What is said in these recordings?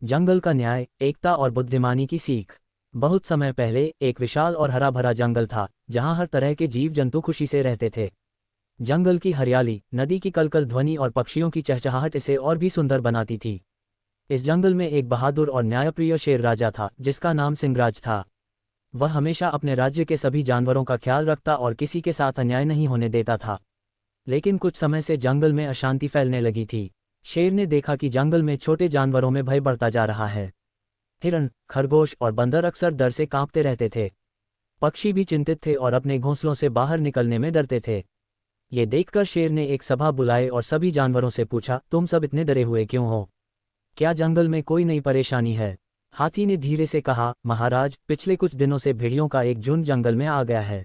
जंगल का न्याय, एकता और बुद्धिमानी की सीख। बहुत समय पहले एक विशाल और हरा भरा जंगल था, जहां हर तरह के जीव जंतु खुशी से रहते थे। जंगल की हरियाली, नदी की कलकल ध्वनि और पक्षियों की चहचहाहट इसे और भी सुंदर बनाती थी। इस जंगल में एक बहादुर और न्यायप्रिय शेर राजा था, जिसका नाम सिंहराज था। वह हमेशा अपने राज्य के सभी जानवरों का ख्याल रखता और किसी के साथ अन्याय नहीं होने देता था। लेकिन कुछ समय से जंगल में अशांति फैलने लगी थी। शेर ने देखा कि जंगल में छोटे जानवरों में भय बढ़ता जा रहा है। हिरण, खरगोश और बंदर अक्सर डर से कांपते रहते थे। पक्षी भी चिंतित थे और अपने घोंसलों से बाहर निकलने में डरते थे। ये देखकर शेर ने एक सभा बुलाई और सभी जानवरों से पूछा, तुम सब इतने डरे हुए क्यों हो? क्या जंगल में कोई नई परेशानी है? हाथी ने धीरे से कहा, महाराज, पिछले कुछ दिनों से भेड़ियों का एक झुंड जंगल में आ गया है।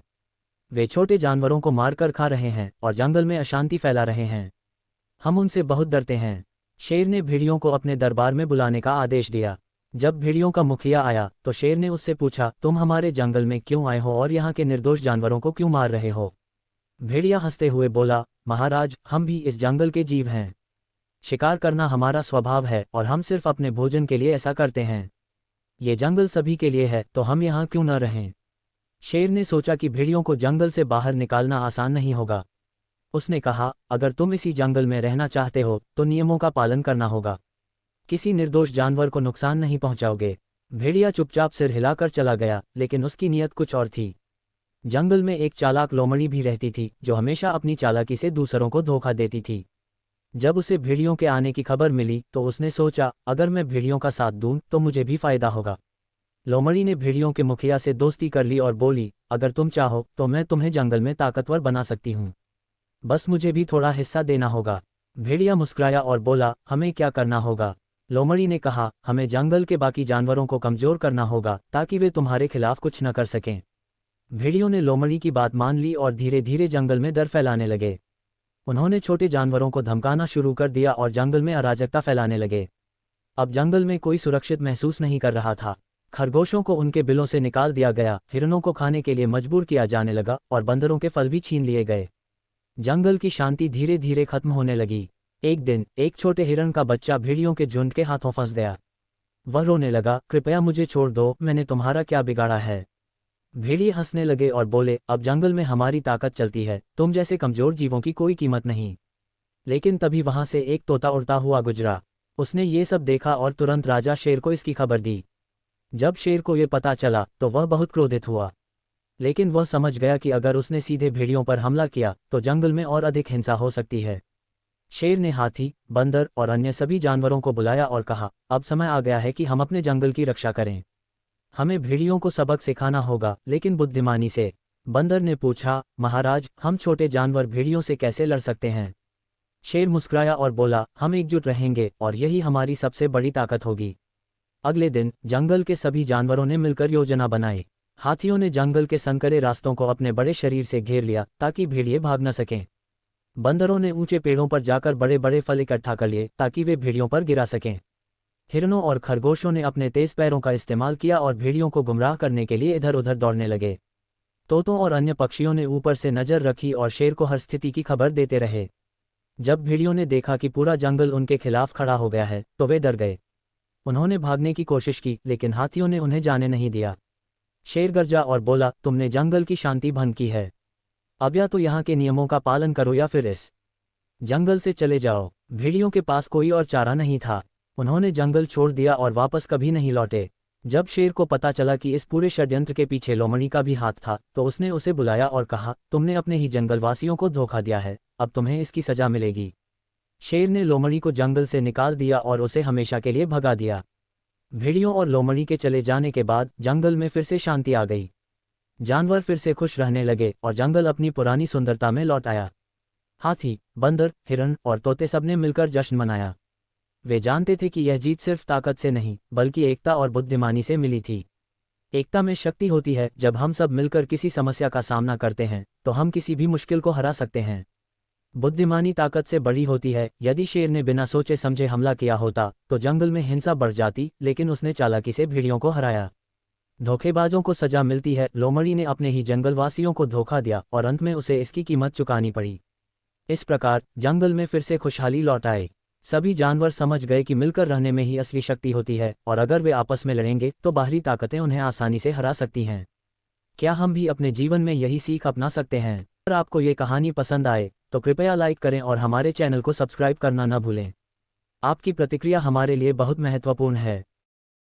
वे छोटे जानवरों को मारकर खा रहे हैं और जंगल में अशांति फैला रहे हैं। हम उनसे बहुत डरते हैं। शेर ने भेड़ियों को अपने दरबार में बुलाने का आदेश दिया। जब भेड़ियों का मुखिया आया तो शेर ने उससे पूछा, तुम हमारे जंगल में क्यों आए हो और यहाँ के निर्दोष जानवरों को क्यों मार रहे हो? भेड़िया हंसते हुए बोला, महाराज, हम भी इस जंगल के जीव हैं। शिकार करना हमारा स्वभाव है और हम सिर्फ अपने भोजन के लिए ऐसा करते हैं। ये जंगल सभी के लिए है, तो हम यहाँ क्यों न रहें? शेर ने सोचा कि भेड़ियों को जंगल से बाहर निकालना आसान नहीं होगा। उसने कहा, अगर तुम इसी जंगल में रहना चाहते हो तो नियमों का पालन करना होगा। किसी निर्दोष जानवर को नुकसान नहीं पहुंचाओगे। भेड़िया चुपचाप सिर हिलाकर चला गया, लेकिन उसकी नीयत कुछ और थी। जंगल में एक चालाक लोमड़ी भी रहती थी, जो हमेशा अपनी चालाकी से दूसरों को धोखा देती थी। जब उसे भेड़ियों के आने की खबर मिली तो उसने सोचा, अगर मैं भेड़ियों का साथ दूं तो मुझे भी फायदा होगा। लोमड़ी ने भेड़ियों के मुखिया से दोस्ती कर ली और बोली, अगर तुम चाहो तो मैं तुम्हें जंगल में ताकतवर बना सकती हूँ। बस मुझे भी थोड़ा हिस्सा देना होगा। भेड़िया मुस्कुराया और बोला, हमें क्या करना होगा? लोमड़ी ने कहा, हमें जंगल के बाकी जानवरों को कमजोर करना होगा ताकि वे तुम्हारे खिलाफ कुछ न कर सकें। भेड़ियों ने लोमड़ी की बात मान ली और धीरे धीरे जंगल में डर फैलाने लगे। उन्होंने छोटे जानवरों को धमकाना शुरू कर दिया और जंगल में अराजकता फैलाने लगे। अब जंगल में कोई सुरक्षित महसूस नहीं कर रहा था। खरगोशों को उनके बिलों से निकाल दिया गया, हिरणों को खाने के लिए मजबूर किया जाने लगा और बंदरों के फल भी छीन लिए गए। जंगल की शांति धीरे धीरे खत्म होने लगी। एक दिन एक छोटे हिरण का बच्चा भेड़ियों के झुंड के हाथों फंस गया। वह रोने लगा, कृपया मुझे छोड़ दो, मैंने तुम्हारा क्या बिगाड़ा है? भेड़िए हंसने लगे और बोले, अब जंगल में हमारी ताकत चलती है, तुम जैसे कमजोर जीवों की कोई कीमत नहीं। लेकिन तभी वहां से एक तोता उड़ता हुआ गुजरा। उसने ये सब देखा और तुरंत राजा शेर को इसकी खबर दी। जब शेर को ये पता चला तो वह बहुत क्रोधित हुआ। लेकिन वह समझ गया कि अगर उसने सीधे भेड़ियों पर हमला किया तो जंगल में और अधिक हिंसा हो सकती है। शेर ने हाथी, बंदर और अन्य सभी जानवरों को बुलाया और कहा, अब समय आ गया है कि हम अपने जंगल की रक्षा करें। हमें भेड़ियों को सबक सिखाना होगा, लेकिन बुद्धिमानी से। बंदर ने पूछा, महाराज, हम छोटे जानवर भेड़ियों से कैसे लड़ सकते हैं? शेर मुस्कुराया और बोला, हम एकजुट रहेंगे और यही हमारी सबसे बड़ी ताकत होगी। अगले दिन जंगल के सभी जानवरों ने मिलकर योजना बनाई। हाथियों ने जंगल के संकरे रास्तों को अपने बड़े शरीर से घेर लिया ताकि भेड़िए भाग न सकें। बंदरों ने ऊंचे पेड़ों पर जाकर बड़े बड़े फल इकट्ठा कर लिए ताकि वे भेड़ियों पर गिरा सकें। हिरणों और खरगोशों ने अपने तेज पैरों का इस्तेमाल किया और भेड़ियों को गुमराह करने के लिए इधर उधर दौड़ने लगे। तोतों और अन्य पक्षियों ने ऊपर से नजर रखी और शेर को हर स्थिति की खबर देते रहे। जब भेड़ियों ने देखा कि पूरा जंगल उनके खिलाफ खड़ा हो गया है तो वे डर गए। उन्होंने भागने की कोशिश की, लेकिन हाथियों ने उन्हें जाने नहीं दिया। शेर गरजा और बोला, तुमने जंगल की शांति भंग की है। अब या तो यहाँ के नियमों का पालन करो या फिर इस जंगल से चले जाओ। भेड़ियों के पास कोई और चारा नहीं था। उन्होंने जंगल छोड़ दिया और वापस कभी नहीं लौटे। जब शेर को पता चला कि इस पूरे षड्यंत्र के पीछे लोमड़ी का भी हाथ था तो उसने उसे बुलाया और कहा, तुमने अपने ही जंगलवासियों को धोखा दिया है, अब तुम्हें इसकी सजा मिलेगी। शेर ने लोमड़ी को जंगल से निकाल दिया और उसे हमेशा के लिए भगा दिया। भेड़ियों और लोमड़ी के चले जाने के बाद जंगल में फिर से शांति आ गई। जानवर फिर से खुश रहने लगे और जंगल अपनी पुरानी सुंदरता में लौट आया। हाथी, बंदर, हिरण और तोते सबने मिलकर जश्न मनाया। वे जानते थे कि यह जीत सिर्फ ताकत से नहीं बल्कि एकता और बुद्धिमानी से मिली थी। एकता में शक्ति होती है। जब हम सब मिलकर किसी समस्या का सामना करते हैं तो हम किसी भी मुश्किल को हरा सकते हैं। बुद्धिमानी ताकत से बड़ी होती है। यदि शेर ने बिना सोचे समझे हमला किया होता तो जंगल में हिंसा बढ़ जाती, लेकिन उसने चालाकी से भेड़ियों को हराया। धोखेबाजों को सजा मिलती है। लोमड़ी ने अपने ही जंगलवासियों को धोखा दिया और अंत में उसे इसकी कीमत चुकानी पड़ी। इस प्रकार जंगल में फिर से खुशहाली लौट आई। सभी जानवर समझ गए कि मिलकर रहने में ही असली शक्ति होती है, और अगर वे आपस में लड़ेंगे तो बाहरी ताकतें उन्हें आसानी से हरा सकती हैं। क्या हम भी अपने जीवन में यही सीख अपना सकते हैं? अगर आपको ये कहानी पसंद आए तो कृपया लाइक करें और हमारे चैनल को सब्सक्राइब करना न भूलें। आपकी प्रतिक्रिया हमारे लिए बहुत महत्वपूर्ण है।